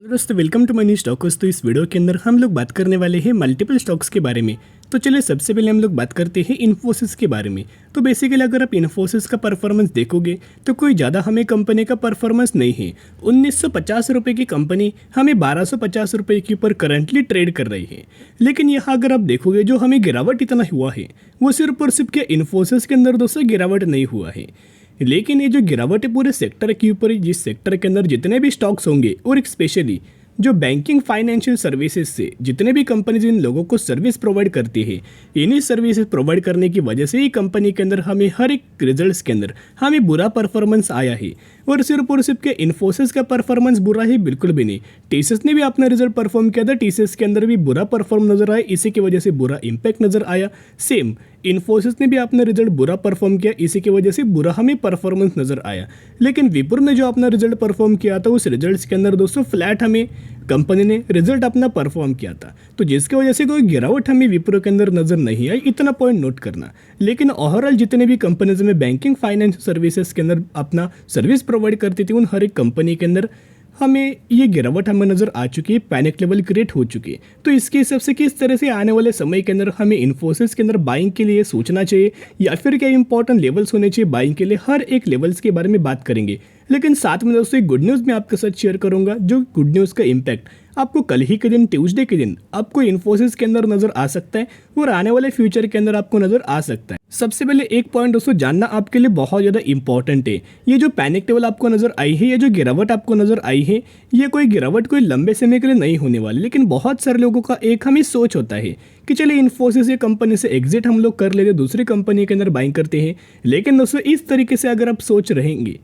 दोस्तों welcome to money stocks. तो इस वीडियो के अंदर हम लोग बात करने वाले हैं मल्टीपल स्टॉक्स के बारे में। तो चलिए सबसे पहले हम लोग बात करते हैं इन्फोसिस के बारे में। तो बेसिकली अगर आप इन्फोसिस का परफॉर्मेंस देखोगे तो कोई ज़्यादा हमें कंपनी का परफॉर्मेंस नहीं है। 1950 रुपये की कंपनी हमें 1250 रुपये के ऊपर करंटली ट्रेड कर रही है। लेकिन यहाँ अगर आप देखोगे जो हमें गिरावट इतना हुआ है वो सिर्फ और सिर्फ क्या इन्फोसिस के अंदर दोस्तों गिरावट नहीं हुआ है, लेकिन ये जो गिरावट है पूरे सेक्टर के ऊपर, जिस सेक्टर के अंदर जितने भी स्टॉक्स होंगे और स्पेशली जो बैंकिंग फाइनेंशियल सर्विसेज से जितने भी कंपनीज इन लोगों को सर्विस प्रोवाइड करती है, इन्हीं सर्विसेज प्रोवाइड करने की वजह से ही कंपनी के अंदर हमें हर एक रिजल्ट्स के अंदर हमें बुरा परफॉर्मेंस आया है। और सिर्फ के इन्फोसिस का परफॉर्मेंस बुरा है बिल्कुल भी नहीं। टीसीएस ने भी अपना रिजल्ट परफॉर्म किया था, टीसीएस के अंदर भी बुरा परफॉर्म नजर आया, इसी की वजह से बुरा इंपैक्ट नजर आया। सेम इन्फोसिस ने भी अपना रिजल्ट बुरा परफॉर्म किया, इसी की वजह से बुरा हमें परफॉर्मेंस नजर आया। लेकिन विप्रो ने जो अपना रिजल्ट परफॉर्म किया था उस रिजल्ट्स के अंदर दोस्तों फ्लैट हमें कंपनी ने रिजल्ट अपना परफॉर्म किया था, तो जिसकी वजह से कोई गिरावट हमें विप्रो के अंदर नजर नहीं आई, इतना पॉइंट नोट करना। लेकिन ओवरऑल जितने भी कंपनीज में बैंकिंग फाइनेंस सर्विसेज के अंदर अपना सर्विस प्रोवाइड करती थी उन हर एक कंपनी के अंदर हमें ये गिरावट हमें नज़र आ चुकी है, पैनिक लेवल क्रिएट हो चुकी है। तो इसके हिसाब से किस तरह से आने वाले समय के अंदर हमें इन्फोसिस के अंदर बाइंग के लिए सोचना चाहिए या फिर क्या इंपॉर्टेंट लेवल्स होने चाहिए बाइंग के लिए, हर एक लेवल्स के बारे में बात करेंगे। लेकिन साथ में दोस्तों एक गुड न्यूज़ मैं आपके साथ शेयर करूंगा, जो गुड न्यूज़ का इम्पैक्ट आपको कल ही के दिन ट्यूसडे के दिन आपको इन्फोसिस के अंदर नजर आ सकता है और आने वाले फ्यूचर के अंदर आपको नजर आ सकता है। सबसे पहले एक पॉइंट दोस्तों जानना आपके लिए बहुत ज़्यादा इंपॉर्टेंट है। ये जो पैनिक लेवल आपको नजर आई है, ये जो गिरावट आपको नजर आई है, ये कोई गिरावट कोई लंबे समय के लिए नहीं होने वाली। लेकिन बहुत सारे लोगों का एक हमें सोच होता है कि चलिए इन्फोसिस ये कंपनी से एग्जिट हम लोग कर लेते, दूसरी कंपनी के अंदर बाइंग करते हैं। लेकिन दोस्तों इस तरीके से अगर आप सोच रहेंगे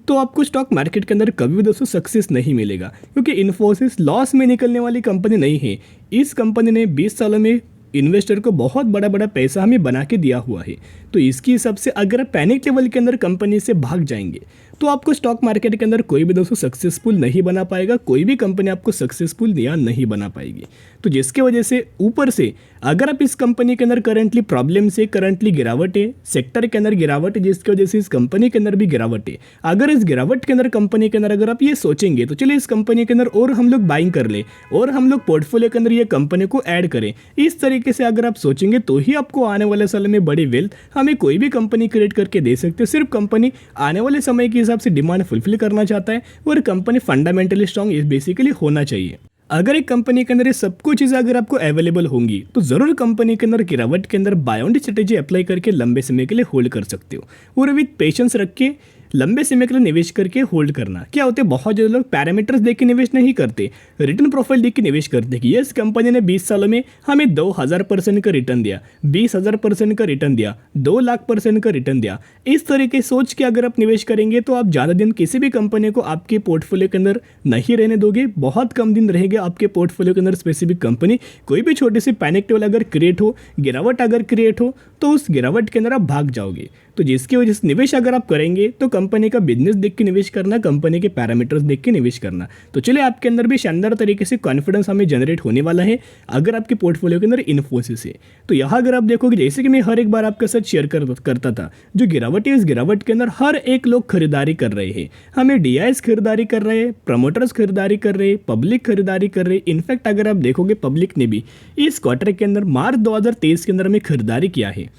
तो आपको स्टॉक मार्केट के अंदर कभी भी दोस्तों सक्सेस नहीं मिलेगा, क्योंकि इन्फोसिस लॉस में निकलने वाली कंपनी नहीं है। इस कंपनी ने 20 सालों में इन्वेस्टर को बहुत बड़ा बड़ा पैसा हमें बना के दिया हुआ है। तो इसके हिसाब से अगर आप पैनिक लेवल के अंदर कंपनी से भाग जाएंगे तो आपको स्टॉक मार्केट के अंदर कोई भी दोस्तों सक्सेसफुल नहीं बना पाएगा, कोई भी कंपनी आपको सक्सेसफुल या नहीं बना पाएगी। तो जिसकी वजह से ऊपर से अगर आप इस कंपनी के अंदर करंटली प्रॉब्लम से करंटली गिरावट है, सेक्टर के अंदर गिरावट है, जिसकी वजह से इस कंपनी के अंदर भी गिरावट है, अगर इस गिरावट के अंदर कंपनी के अंदर अगर आप ये सोचेंगे तो चलिए इस कंपनी के अंदर और हम लोग बाइंग कर ले और हम लोग पोर्टफोलियो के अंदर ये कंपनी को ऐड करें, इस तरीके से अगर आप सोचेंगे तो ही आपको आने वाले साल में बड़ी वेल्थ हमें कोई भी कंपनी क्रिएट करके दे सकते हैं। सिर्फ कंपनी आने वाले समय के हिसाब से डिमांड फुलफिल करना चाहता है और कंपनी फंडामेंटली स्ट्रॉन्ग बेसिकली होना चाहिए। अगर एक कंपनी के अंदर ये सब कुछ चीज़ें अगर आपको अवेलेबल होंगी तो ज़रूर कंपनी के अंदर गिरावट के अंदर बाय ऑन स्ट्रेटेजी अप्लाई करके लंबे समय के लिए होल्ड कर सकते हो और विद पेशेंस रख के लंबे समय के लिए निवेश करके होल्ड करना। क्या होते हैं बहुत ज़्यादा लोग पैरामीटर्स देख के निवेश नहीं करते, रिटर्न प्रोफाइल देख के निवेश करते हैं कि यस कंपनी ने 20 सालों में हमें 2000% का रिटर्न दिया, 20,000% का रिटर्न दिया, 2,00,000% का रिटर्न दिया। इस तरीके सोच के अगर आप निवेश करेंगे तो आप ज़्यादा दिन किसी भी कंपनी को आपके पोर्टफोलियो के अंदर नहीं रहने दोगे, बहुत कम दिन रहेंगे आपके पोर्टफोलियो के अंदर स्पेसिफिक कंपनी। कोई भी छोटी सी पैनिक लेवल अगर क्रिएट हो, गिरावट अगर क्रिएट हो तो उस गिरावट के अंदर आप भाग जाओगे। तो जिसकी वजह से निवेश अगर आप करेंगे तो कंपनी का बिजनेस देख के निवेश करना, कंपनी के पैरामीटर्स देख के निवेश करना। तो चलिए आपके अंदर भी शानदार तरीके से कॉन्फिडेंस हमें जनरेट होने वाला है अगर आपके पोर्टफोलियो के अंदर इन्फोसिस है। तो यहाँ अगर आप देखोगे जैसे कि मैं हर एक बार आपके साथ शेयर करता था, जो गिरावट है इस गिरावट के अंदर हर एक लोग खरीदारी कर रहे हैं, हमें डीआईएस खरीदारी कर रहे हैं, प्रमोटर्स खरीदारी कर रहे हैं, पब्लिक खरीदारी कर रहे हैं। इनफैक्ट अगर आप देखोगे पब्लिक ने भी इस क्वार्टर के अंदर मार्च 2023 के अंदर हमें खरीदारी किया है।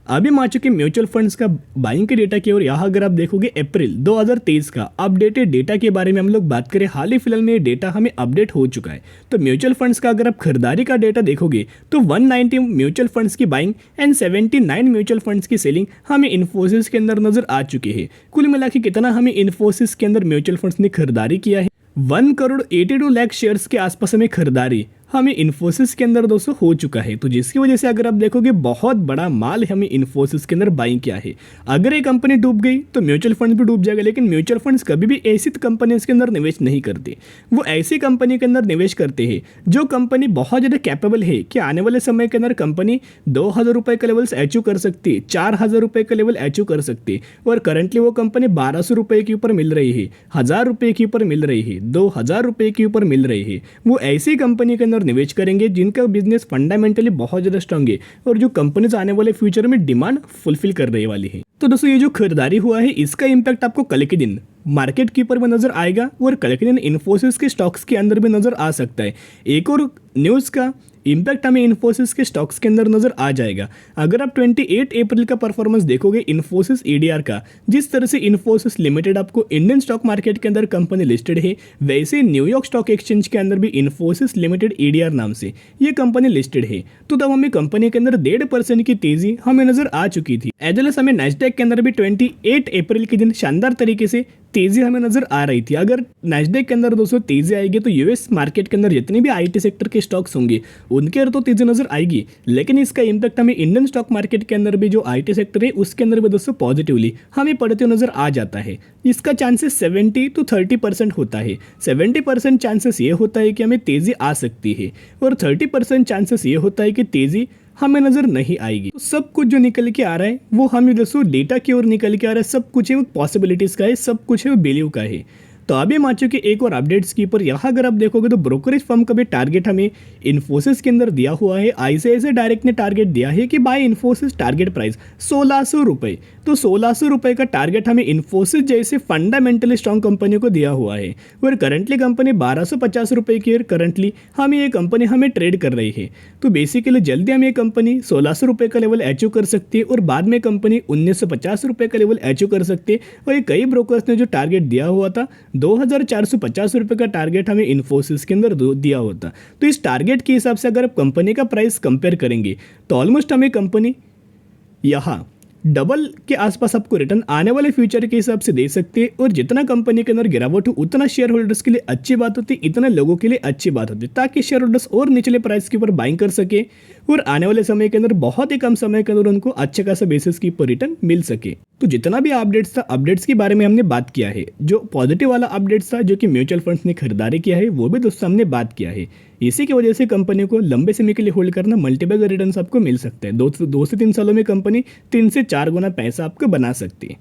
अभी हम आ चुके म्यूचुअल फंड्स का बाइंग के डेटा की, और यहाँ अगर आप देखोगे अप्रैल 2023 का अपडेटेड डेटा के बारे में हम लोग बात करें, हाल ही फिलहाल में ये डेटा हमें अपडेट हो चुका है। तो म्यूचुअल फंड्स का अगर आप खरीदारी का डेटा देखोगे तो 190 म्यूचुअल फंड्स की बाइंग एंड 79 म्यूचुअल फंड्स की सेलिंग हमें इन्फोसिस के अंदर नजर आ चुकी है। कुल मिला के कितना हमें इन्फोसिस के अंदर म्यूचुअल फंड्स ने खरीदारी किया है, 1,82,00,000 शेयर्स के आसपास हमें खरीदारी हमें इन्फोसिस के अंदर दोस्तों हो चुका है। तो जिसकी वजह से अगर आप देखोगे बहुत बड़ा माल हमें इन्फोसिस के अंदर बाइंग किया है। अगर ये कंपनी डूब गई तो म्यूचुअल फंड भी डूब जाएगा, लेकिन म्यूचुअल फंड्स कभी भी ऐसी कंपनीज के अंदर निवेश नहीं करते, वो ऐसी कंपनी के अंदर निवेश करते हैं जो कंपनी बहुत ज़्यादा कैपेबल है कि आने वाले समय के अंदर कंपनी 2,000 रुपये का लेवल्स अचीव कर सकती है, 4,000 रुपये का लेवल अचीव कर सकती है। और करंटली वो कंपनी 1,200 रुपये के ऊपर मिल रही है, 1,000 रुपये के ऊपर मिल रही है, 2,000 रुपये के ऊपर मिल रही है। वो ऐसी कंपनी के अंदर निवेश करेंगे जिनका बिजनेस फंडामेंटली बहुत ज़्यादा स्ट्रांग है और जो कंपनीज आने वाले फ्यूचर में डिमांड फुलफिल कर रही वाली है। तो दोस्तों ये जो खरीदारी हुआ है इसका इम्पैक्ट आपको कल के दिन मार्केट के ऊपर भी नज़र आएगा और कलेक्टिव इन्फोसिस के स्टॉक्स के अंदर भी नज़र आ सकता है। एक और न्यूज़ का इम्पैक्ट हमें इन्फोसिस के स्टॉक्स के अंदर नज़र आ जाएगा। अगर आप 28 अप्रैल का परफॉर्मेंस देखोगे इन्फोसिस ईडीआर का, जिस तरह से इन्फोसिस लिमिटेड आपको इंडियन स्टॉक मार्केट के अंदर कंपनी लिस्टेड है, वैसे न्यूयॉर्क स्टॉक एक्सचेंज के अंदर भी इन्फोसिस लिमिटेड ईडीआर नाम से ये कंपनी लिस्टेड है। तो तब हमें कंपनी के अंदर 1.5% की तेजी हमें नजर आ चुकी थी। एज वेल एज हमें नैस्डैक के अंदर भी 28 अप्रैल के दिन शानदार तरीके से तेजी हमें नजर आ रही थी। अगर नैस्डैक के अंदर दोस्तों तेजी आएगी तो यूएस मार्केट के अंदर जितने भी आईटी सेक्टर के स्टॉक्स होंगे उनके अंदर तो तेजी नजर आएगी, लेकिन इसका इंपैक्ट हमें इंडियन स्टॉक मार्केट के अंदर भी जो आईटी सेक्टर है उसके अंदर भी दोस्तों पॉजिटिवली हमें पड़ते हुए नजर आ जाता है। इसका चांसेस 70 to 30% होता है। 70% चांसेस ये होता है कि हमें तेजी आ सकती है और 30% चांसेस ये होता है कि तेजी हमें नजर नहीं आएगी। तो सब कुछ जो निकल के आ रहा है वो हमें दोस्तों डेटा की ओर निकल के आ रहा है। सब कुछ है वो पॉसिबिलिटीज का है, सब कुछ है वो वैल्यू का है। तो अभी हम आ चुके एक और अपडेट्स की पर यहाँ अगर आप देखोगे तो ब्रोकरेज फर्म का भी टारगेट हमें इन्फोसिस के अंदर दिया हुआ है। आईसीआईसीआई डायरेक्ट ने टारगेट दिया है कि बाय इन्फोसिस टारगेट प्राइस 1600 रुपये। तो 1600 रुपये का टारगेट हमें इन्फोसिस जैसे फंडामेंटली स्ट्रॉन्ग कंपनी को दिया हुआ है और करंटली कंपनी 1250 रुपये की करंटली हमें ये कंपनी हमें ट्रेड कर रही है। तो बेसिकली जल्दी हम ये कंपनी 1600 रुपये का लेवल अचीव कर सकती है और बाद में कंपनी 1950 रुपये का लेवल अचीव कर सकती है। और ये कई ब्रोकर्स ने जो टारगेट दिया हुआ था 2450 रुपये का टारगेट हमें इन्फोसिस के अंदर दिया होता। तो इस टारगेट के हिसाब से अगर आप कंपनी का प्राइस कंपेयर करेंगे तो ऑलमोस्ट हमें कंपनी यहाँ डबल के आसपास आपको रिटर्न आने वाले फ्यूचर के हिसाब से दे सकते हैं। और जितना कंपनी के अंदर गिरावट हो उतना शेयर होल्डर्स के लिए अच्छी बात होती है, इतना लोगों के लिए अच्छी बात होती है, ताकि शेयर होल्डर्स और निचले प्राइस के ऊपर बाइंग कर सके और आने वाले समय के अंदर बहुत ही कम समय के अंदर उनको अच्छे खासा बेसिस के ऊपर रिटर्न मिल सके। तो जितना भी अपडेट्स था अपडेट्स के बारे में हमने बात किया है। जो पॉजिटिव वाला अपडेट्स था जो कि म्यूचुअल फंड्स ने खरीदारी किया है वो भी दोस्तों हमने बात किया है। इसी की वजह से कंपनी को लंबे समय के लिए होल्ड करना मल्टीपल रिटर्न्स आपको मिल सकते हैं। 2 से 3 सालों में कंपनी 3 से 4 गुना पैसा आपको बना सकती है।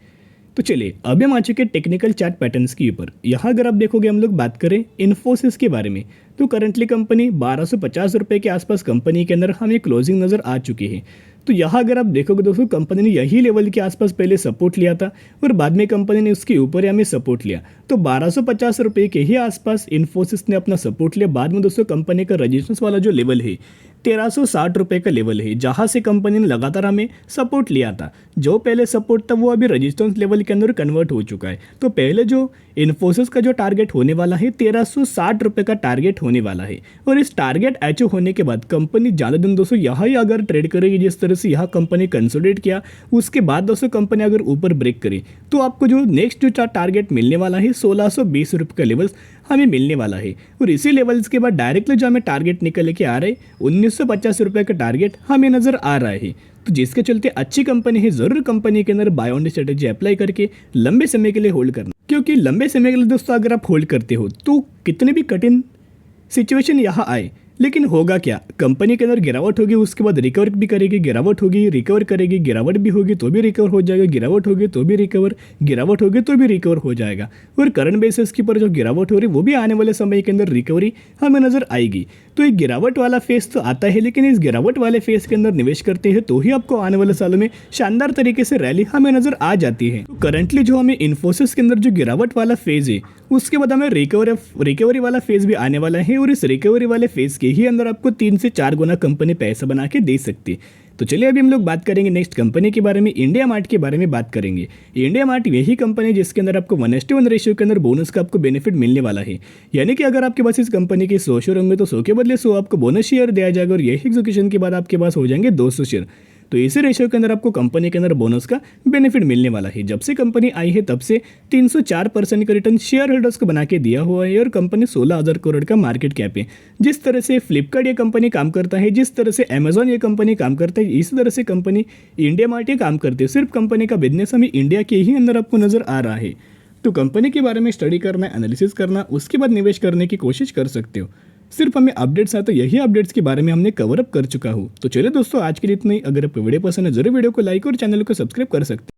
तो चलिए अभी हम आ चुके टेक्निकल चार्ट पैटर्न्स के ऊपर। यहाँ अगर आप देखोगे हम लोग बात करें इन्फोसिस के बारे में तो करंटली कंपनी 1250 रुपये के आसपास कंपनी के अंदर हमें क्लोजिंग नज़र आ चुकी है। तो यहाँ अगर आप देखोगे दोस्तों कंपनी ने यही लेवल के आसपास पहले सपोर्ट लिया था और बाद में कंपनी ने उसके ऊपर हमें सपोर्ट लिया। तो 1250 रुपये के ही आसपास इन्फोसिस ने अपना सपोर्ट लिया। बाद में दोस्तों कंपनी का रजिस्टेंस वाला जो लेवल है 1360 रुपये का लेवल है, जहाँ से कंपनी ने लगातार हमें सपोर्ट लिया था। जो पहले सपोर्ट था वो अभी रजिस्टेंस लेवल के अंदर कन्वर्ट हो चुका है। तो पहले जो इन्फोसिस का जो टारगेट होने वाला है 1360 रुपये का टारगेट होने वाला है। और इस टारगेट अचीव होने के बाद कंपनी ज़्यादा दिन दोस्तों यहाँ ही अगर ट्रेड करेगी, जिस तरह से यहाँ कंपनी कंसोलिडेट किया, उसके बाद दोस्तों कंपनी अगर ऊपर ब्रेक करे तो आपको जो नेक्स्ट जो टारगेट मिलने वाला है 1620 रुपये का लेवल्स हमें मिलने वाला है। और इसी लेवल्स के बाद डायरेक्टली जो हमें टारगेट निकल के आ रहा है 1950 रुपये का टारगेट हमें नज़र आ रहा है। तो जिसके चलते अच्छी कंपनी है, ज़रूर कंपनी के अंदर बाय ऑन स्ट्रेटेजी अप्लाई करके लंबे समय के लिए होल्ड करना। क्योंकि लंबे समय के लिए दोस्तों अगर आप होल्ड करते हो तो कितने भी कठिन सिचुएशन यहाँ आए, लेकिन होगा क्या, कंपनी के अंदर गिरावट होगी, उसके बाद रिकवर भी करेगी, गिरावट होगी रिकवर करेगी, गिरावट भी होगी तो भी रिकवर हो जाएगा, गिरावट होगी तो भी रिकवर, गिरावट होगी तो भी रिकवर हो जाएगा। और करंट बेसिस के ऊपर जो गिरावट हो रही है वो भी आने वाले समय के अंदर रिकवरी हमें नजर आएगी। तो एक गिरावट वाला फेस तो आता है, लेकिन इस गिरावट वाले फेस के अंदर निवेश करते हैं तो ही आपको आने वाले सालों में शानदार तरीके से रैली हमें नजर आ जाती है। तो करंटली जो हमें इन्फोसिस के अंदर जो गिरावट वाला फेज है उसके बाद हमें रिकवरी वाला फेज भी आने वाला है। और इस रिकवरी वाले फेज के ही अंदर आपको 3 से 4 गुना कंपनी पैसा बना के दे सकती है। तो चलिए अभी हम लोग बात करेंगे नेक्स्ट कंपनी के बारे में, इंडिया मार्ट के बारे में बात करेंगे। इंडिया मार्ट यही कंपनी जिसके अंदर आपको 1:1 रेशियो के अंदर बोनस का आपको बेनिफिट मिलने वाला है। यानी कि अगर आपके पास इस कंपनी के 100 शेयर होंगे तो 100 के बदले 100 आपको बोनस शेयर दिया जाएगा और यही एग्जीक्यूशन के बाद आपके पास हो जाएंगे 200 शेयर। तो इसी रेशियो के अंदर आपको कंपनी के अंदर बोनस का बेनिफिट मिलने वाला है। जब से कंपनी आई है तब से 304% का रिटर्न शेयर होल्डर्स को बना के दिया हुआ है और कंपनी 16,000 करोड़ का मार्केट कैप है। जिस तरह से फ्लिपकार्ट ये कंपनी काम करता है, जिस तरह से अमेजॉन ये कंपनी काम करता है, इसी तरह से कंपनी इंडिया मार्ट ये काम करती है। सिर्फ कंपनी का बिजनेस हमें इंडिया के ही अंदर आपको नजर आ रहा है। तो कंपनी के बारे में स्टडी करना, एनालिसिस करना, उसके बाद निवेश करने की कोशिश कर सकते हो। सिर्फ हमें अपडेट्स आते, यही अपडेट्स के बारे में हमने कवर अप कर चुका हूँ। तो चलिए दोस्तों आज के लिए इतना ही। अगर आपको वीडियो पसंद है जरूर वीडियो को लाइक और चैनल को सब्सक्राइब कर सकते हैं।